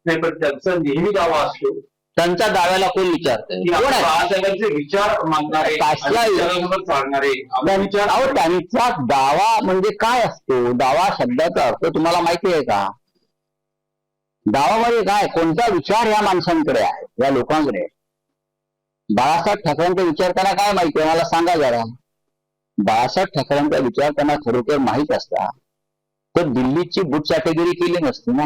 नाही, पण त्यांचा नेहमी दावा असतो. त्यांच्या दाव्याला कोण विचारतंय? कोण आहे? बाळासाहेबांचे विचार मागणारे, चालणारे अहो, त्यांचा दावा म्हणजे काय असतो? दावा शब्दाचा अर्थ तुम्हाला माहिती आहे का? दावामध्ये काय, कोणता विचार या माणसांकडे आहे, या लोकांकडे? बाळासाहेब ठाकरेंचा विचार त्यांना काय माहिती आहे मला सांगा जरा. बाळासाहेब ठाकरेंचा विचार त्यांना खरोखर माहीत असता तर दिल्लीची बूट कॅटेगरी केली नसती ना.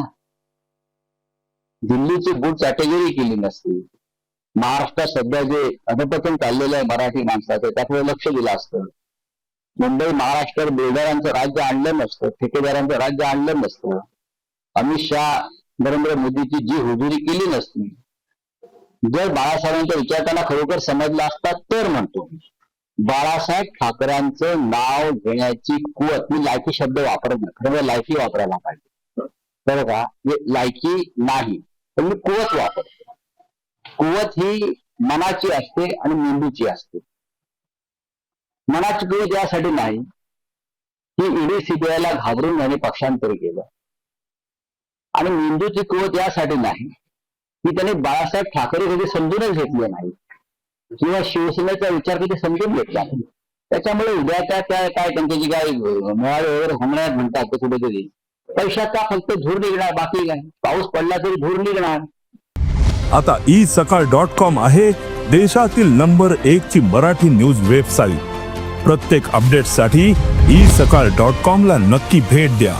दिल्लीची बूट कॅटेगरी केली नसती. महाराष्ट्रात सध्या जे अधपतन चाललेलं आहे मराठी माणसाचं, त्याकडे लक्ष दिलं असतं. मुंबई महाराष्ट्र बिल्डरांचं राज्य आणलं नसतं, ठेकेदारांचं राज्य आणलं नसतं. अमित शहा नरेंद्र मोदीची जी हुजुरी केली नसती. जर बाळासाहेबांचा विचार त्यांना खरोखर समजला असता तर म्हणतो बाळासाहेब ठाकरेंचं नाव घेण्याची कुवत, मी लायकी शब्द वापरत नाही, खरं लायकी वापरायला पाहिजे बरं का, लायकी नाही पण मी कुवत वापरतो. कुवत ही मनाची असते आणि मेंदूची असते. मनाची कुवत यासाठी नाही की ईडी सीबीआयला घाबरून याने पक्षांतर केलं, आणि मेंदूची कुवत यासाठी नाही की त्याने बाळासाहेब ठाकरे कधी समजूनच घेतले नाही किंवा शिवसेनेचा विचार कधी समजून घेतला नाही. त्याच्यामुळे उद्याच्या काय त्यांची जी काय मेळावे वगैरे होणार म्हणतात ते कुठेतरी पैशाचा फक्त धूर निघणार, बाकी काय. पाऊस पडला तरी धूर निघणार. आता isakal.com आहे देशातील नंबर 1 ची मराठी न्यूज वेबसाईट. प्रत्येक अपडेटसाठी isakal.com ला नक्की भेट द्या.